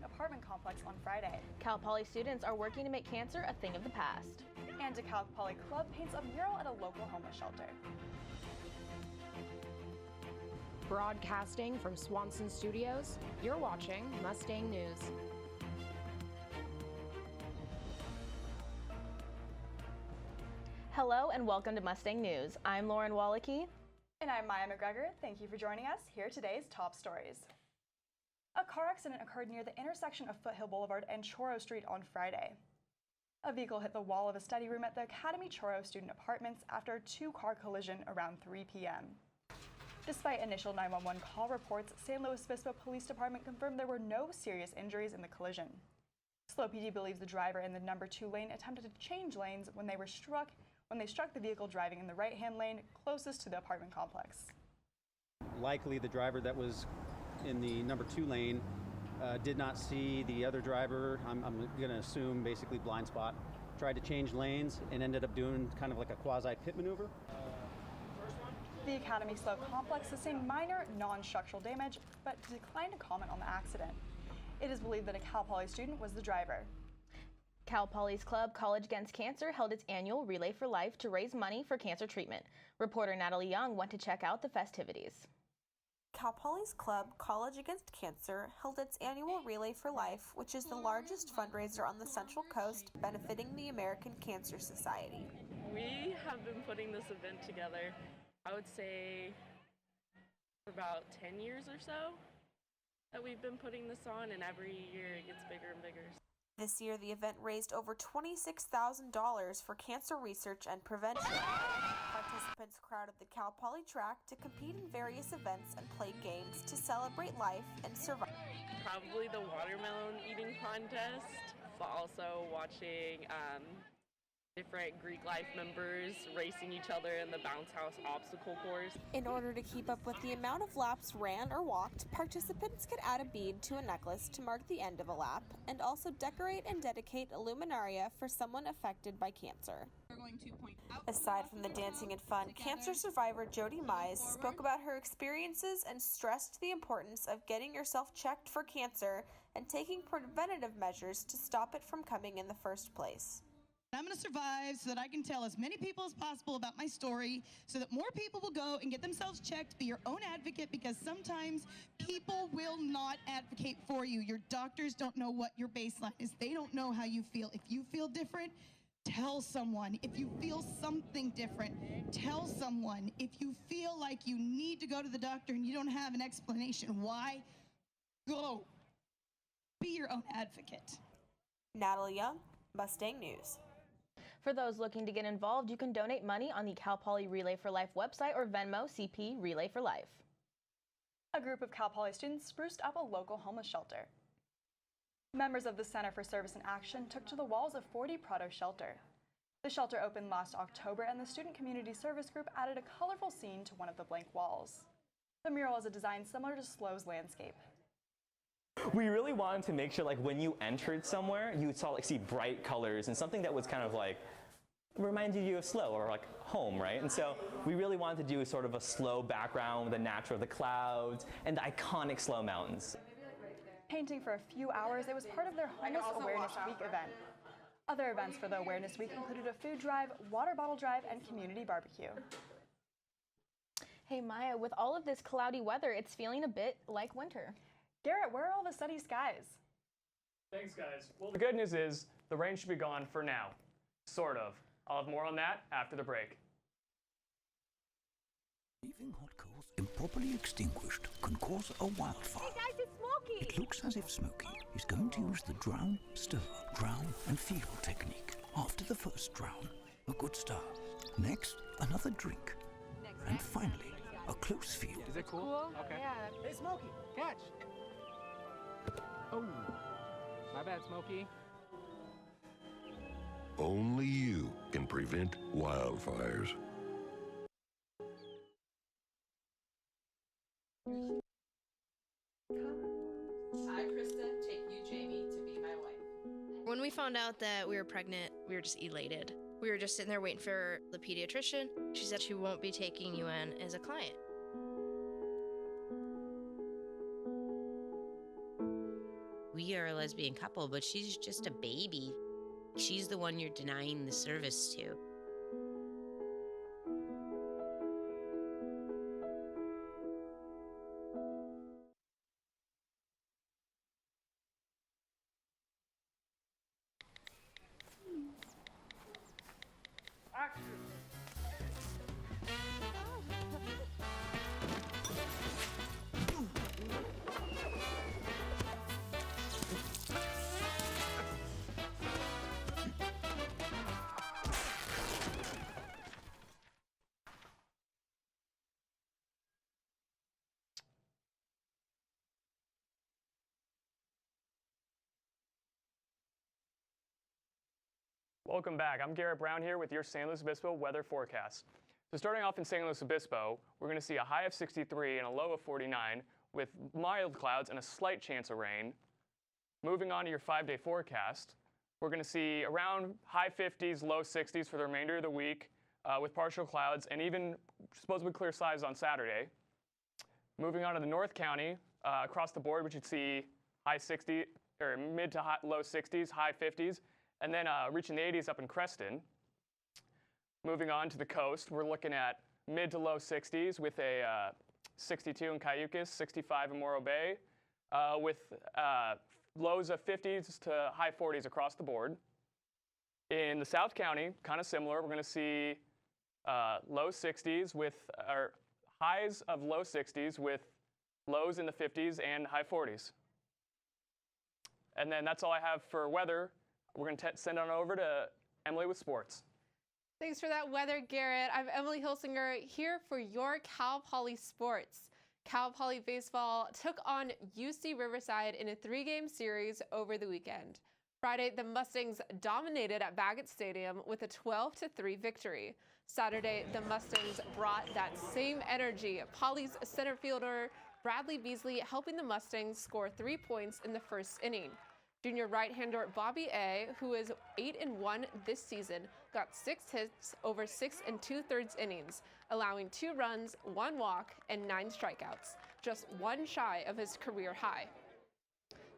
student apartment complex on Friday. Cal Poly students are working to make cancer a thing of the past. And a Cal Poly club paints a mural at a local homeless shelter. Broadcasting from Swanson Studios, you're watching Mustang News. Hello and welcome to Mustang News. I'm Lauren Wallachy. And I'm Maya McGregor. Thank you for joining us. Here are today's top stories. A car accident occurred near the intersection of Foothill Boulevard and Choro Street on Friday. A vehicle hit the wall of a study room at the Academy Choro student apartments after a two-car collision around 3 p.m. Despite initial 911 call reports, San Luis Obispo Police Department confirmed there were no serious injuries in the collision. SLO PD believes the driver in the number 2 lane attempted to change lanes when they struck the vehicle driving in the right-hand lane closest to the apartment complex. Likely the driver that was in the number 2 lane did not see the other driver. I'm going to assume basically blind spot. Tried to change lanes and ended up doing kind of like a quasi-pit maneuver. The Academy SLO complex sustained minor non-structural damage but declined to comment on the accident. It is believed that a Cal Poly student was the driver. Cal Poly's club College Against Cancer held its annual Relay for Life to raise money for cancer treatment. Reporter Natalie Young went to check out the festivities. Cal Poly's club College Against Cancer held its annual Relay for Life, which is the largest fundraiser on the Central Coast benefiting the American Cancer Society. We have been putting this event together, I would say, for about 10 years or so that we've been putting this on, and every year it gets bigger and bigger. This year, the event raised over $26,000 for cancer research and prevention. Participants crowded the Cal Poly track to compete in various events and play games to celebrate life and survive. Probably the watermelon eating contest, but also watching different Greek life members racing each other in the bounce house obstacle course. In order to keep up with the amount of laps ran or walked, participants could add a bead to a necklace to mark the end of a lap, and also decorate and dedicate a luminaria for someone affected by cancer. Aside from the dancing and fun, cancer survivor Jody Mize spoke about her experiences and stressed the importance of getting yourself checked for cancer and taking preventative measures to stop it from coming in the first place. I'm going to survive so that I can tell as many people as possible about my story so that more people will go and get themselves checked, be your own advocate, because sometimes people will not advocate for you. Your doctors don't know what your baseline is. They don't know how you feel. If you feel different, tell someone. If you feel something different, tell someone. If you feel like you need to go to the doctor and you don't have an explanation why, go. Be your own advocate. Natalie Young, Mustang News. For those looking to get involved, you can donate money on the Cal Poly Relay for Life website or Venmo CP Relay for Life. A group of Cal Poly students spruced up a local homeless shelter. Members of the Center for Service and Action took to the walls of 40 Prado Shelter. The shelter opened last October, and the Student Community Service Group added a colorful scene to one of the blank walls. The mural is a design similar to SLO's landscape. We really wanted to make sure, like, when you entered somewhere, you saw, like, see bright colors and something that was kind of like reminded you of SLO or like home, right? And so we really wanted to do sort of a SLO background with the natural of the clouds and the iconic SLO mountains. Painting for a few hours, it was part of their Homeless Awareness Week event. Other events for the Awareness Week included a food drive, water bottle drive, and community barbecue. Hey Maya, with all of this cloudy weather, it's feeling a bit like winter. Garrett, where are all the sunny skies? Thanks, guys. Well, the good news is the rain should be gone for now. Sort of. I'll have more on that after the break. Leaving hot coals improperly extinguished can cause a wildfire. Hey guys, it's Smokey! It looks as if Smokey is going to use the drown, stir, drown and feel technique. After the first drown, a good start. Next, another drink. And finally, a close feel. Is it cool? Okay. Yeah. Hey, Smokey, catch! Oh, my bad, Smokey. Only you can prevent wildfires. I, Krista, take you, Jamie, to be my wife. When we found out that we were pregnant, we were just elated. We were just sitting there waiting for the pediatrician. She said she won't be taking you in as a client. We we are a lesbian couple, but she's just a baby. She's the one you're denying the service to. Welcome back. I'm Garrett Brown here with your San Luis Obispo weather forecast. So starting off in San Luis Obispo, we're going to see a high of 63 and a low of 49 with mild clouds and a slight chance of rain. Moving on to your 5-day forecast, we're going to see around high 50s, low 60s for the remainder of the week with partial clouds and even supposedly clear skies on Saturday. Moving on to the North County, across the board, we should see high 60 or mid to low 60s, high 50s. And then reaching the 80s up in Creston. Moving on to the coast, we're looking at mid to low 60s with a 62 in Cayucas, 65 in Morro Bay, with lows of 50s to high 40s across the board. In the South County, kind of similar, we're going to see low 60s with our highs of low 60s with lows in the 50s and high 40s. And then that's all I have for weather. We're going to send on over to Emily with sports. Thanks for that weather, Garrett. I'm Emily Hilsinger here for your Cal Poly sports. Cal Poly baseball took on UC Riverside in a 3-game series over the weekend. Friday, the Mustangs dominated at Baggett Stadium with a 12-3 victory. Saturday, the Mustangs brought that same energy. Poly's center fielder Bradley Beasley helping the Mustangs score 3 points in the first inning. Junior right-hander Bobby A., who is 8-1 this season, got 6 hits over 6 2/3 innings, allowing 2 runs, 1 walk, and 9 strikeouts, just 1 shy of his career high.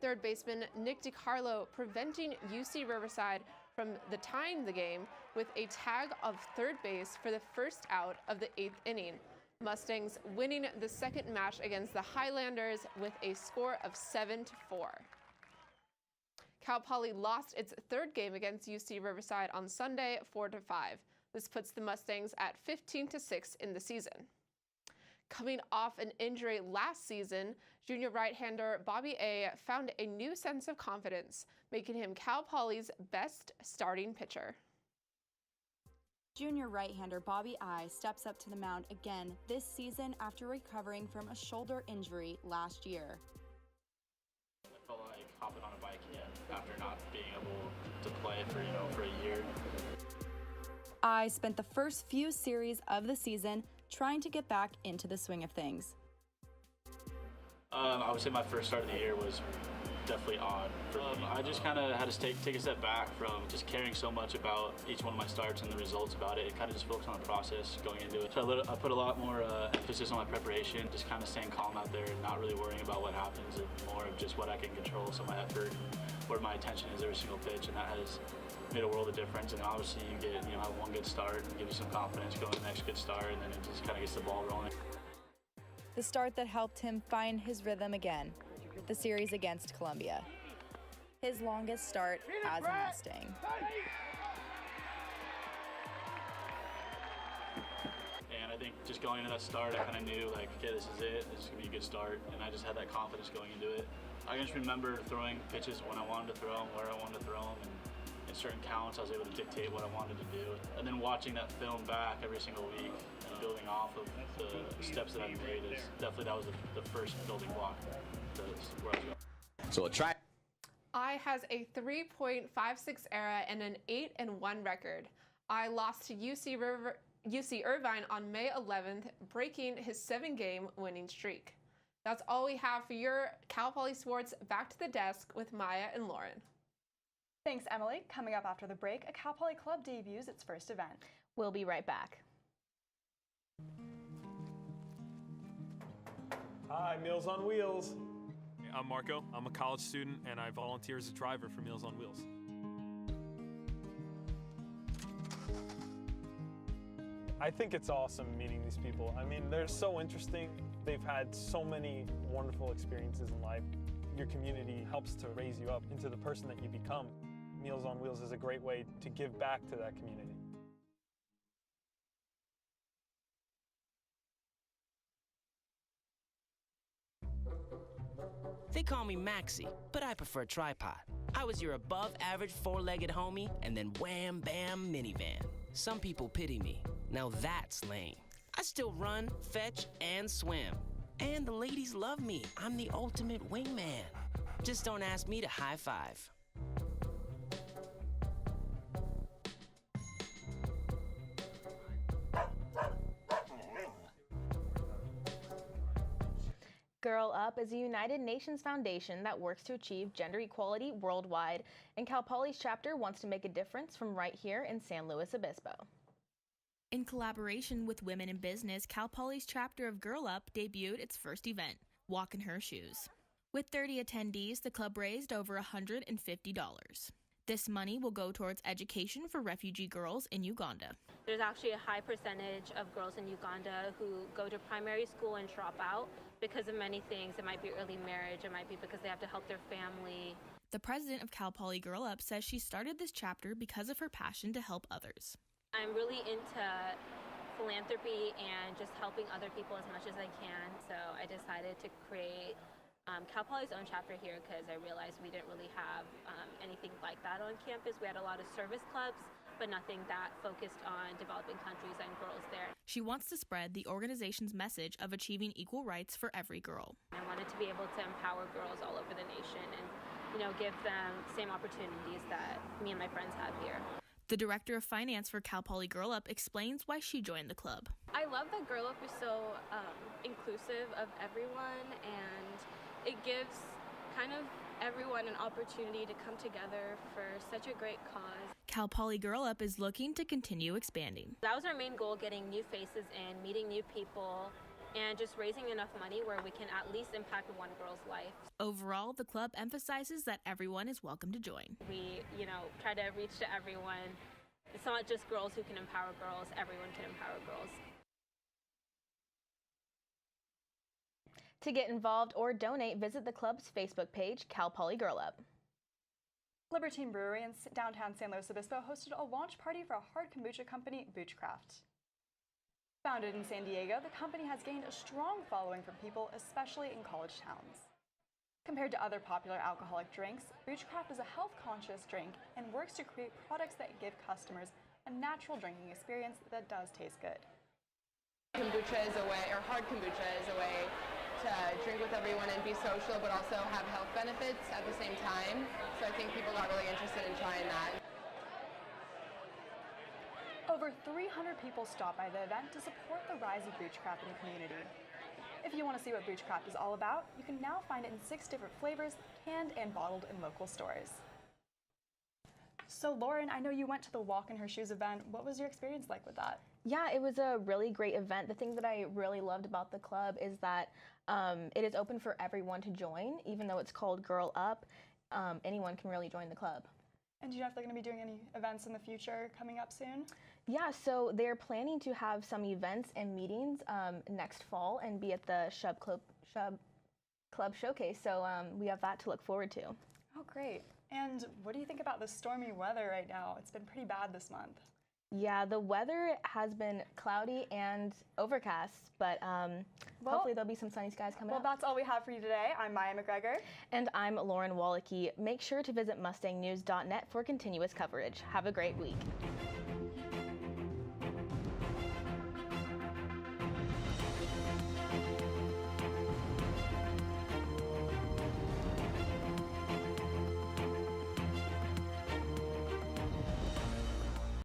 Third baseman Nick DiCarlo preventing UC Riverside from tying the game with a tag of third base for the first out of the 8th inning. Mustangs winning the second match against the Highlanders with a score of 7-4. Cal Poly lost its 3rd game against UC Riverside on Sunday, 4-5. This puts the Mustangs at 15-6 in the season. Coming off an injury last season, junior right-hander Bobby A. found a new sense of confidence, making him Cal Poly's best starting pitcher. Junior right-hander Bobby I steps up to the mound again this season after recovering from a shoulder injury last year. I felt like hopping on a bike again after not being able to play for a year. I spent the first few series of the season trying to get back into the swing of things. I would say my first start of the year was definitely odd. I just kind of had to take a step back from just caring so much about each one of my starts and the results about it. It kind of just focused on the process going into it. So I put a lot more emphasis on my preparation, just kind of staying calm out there and not really worrying about what happens, and more of just what I can control, so my effort and where my attention is every single pitch, and that has made a world of difference. And obviously you get, have one good start and give you some confidence going to the next good start, and then it just kind of gets the ball rolling. The start that helped him find his rhythm again, the series against Columbia. His longest start as a Mustang. And I think just going into that start, I kind of knew, like, okay, this is it. This is going to be a good start. And I just had that confidence going into it. I can just remember throwing pitches when I wanted to throw them, where I wanted to throw them, and in certain counts, I was able to dictate what I wanted to do. And then watching that film back every single week and building off of the steps that I made, that was the first building block to where I was going. So I has a 3.56 ERA and an 8-1 record. I lost to UC Irvine on May 11th, breaking his 7-game winning streak. That's all we have for your Cal Poly Sports. Back to the desk with Maya and Lauren. Thanks, Emily. Coming up after the break, a Cal Poly Club debuts its first event. We'll be right back. Hi, Meals on Wheels. I'm Marco. I'm a college student, and I volunteer as a driver for Meals on Wheels. I think it's awesome meeting these people. I mean, they're so interesting. They've had so many wonderful experiences in life. Your community helps to raise you up into the person that you become. Meals on Wheels is a great way to give back to that community. They call me Maxie, but I prefer tripod. I was your above-average four-legged homie, and then wham, bam, minivan. Some people pity me. Now that's lame. I still run, fetch, and swim. And the ladies love me. I'm the ultimate wingman. Just don't ask me to high five. Girl Up is a United Nations foundation that works to achieve gender equality worldwide, and Cal Poly's chapter wants to make a difference from right here in San Luis Obispo. In collaboration with Women in Business, Cal Poly's chapter of Girl Up debuted its first event, Walk in Her Shoes. With 30 attendees, the club raised over $150. This money will go towards education for refugee girls in Uganda. There's actually a high percentage of girls in Uganda who go to primary school and drop out because of many things. It might be early marriage, it might be because they have to help their family. The president of Cal Poly Girl Up says she started this chapter because of her passion to help others. I'm really into philanthropy and just helping other people as much as I can, so I decided to create Cal Poly's own chapter here because I realized we didn't really have anything like that on campus. We had a lot of service clubs, but nothing that focused on developing countries and girls there. She wants to spread the organization's message of achieving equal rights for every girl. I wanted to be able to empower girls all over the nation and, give them the same opportunities that me and my friends have here. The director of finance for Cal Poly Girl Up explains why she joined the club. I love that Girl Up is so inclusive of everyone, and it gives kind of everyone an opportunity to come together for such a great cause. Cal Poly Girl Up is looking to continue expanding. That was our main goal, getting new faces in, meeting new people, and just raising enough money where we can at least impact one girl's life. Overall, the club emphasizes that everyone is welcome to join. We, try to reach to everyone. It's not just girls who can empower girls, everyone can empower girls. To get involved or donate, visit the club's Facebook page, Cal Poly Girl Up. Libertine Brewery in downtown San Luis Obispo hosted a launch party for a hard kombucha company, Boochkraft. Founded in San Diego, the company has gained a strong following from people, especially in college towns. Compared to other popular alcoholic drinks, Boochkraft is a health-conscious drink and works to create products that give customers a natural drinking experience that does taste good. Kombucha is a way, or hard kombucha is a way to drink with everyone and be social, but also have health benefits at the same time. So I think people got really interested in trying that. Over 300 people stopped by the event to support the rise of Boochkraft in the community. If you want to see what Boochkraft is all about, you can now find it in 6 different flavors, canned and bottled in local stores. So Lauren, I know you went to the Walk in Her Shoes event. What was your experience like with that? Yeah, it was a really great event. The thing that I really loved about the club is that it is open for everyone to join, even though it's called Girl Up. Anyone can really join the club. And do you know if they're going to be doing any events in the future coming up soon? Yeah, so they're planning to have some events and meetings next fall and be at the Shub Club Showcase, so we have that to look forward to. Oh, great. And what do you think about the stormy weather right now? It's been pretty bad this month. Yeah, the weather has been cloudy and overcast, but hopefully there'll be some sunny skies coming up. Well, that's all we have for you today. I'm Maya McGregor. And I'm Lauren Wallachy. Make sure to visit mustangnews.net for continuous coverage. Have a great week.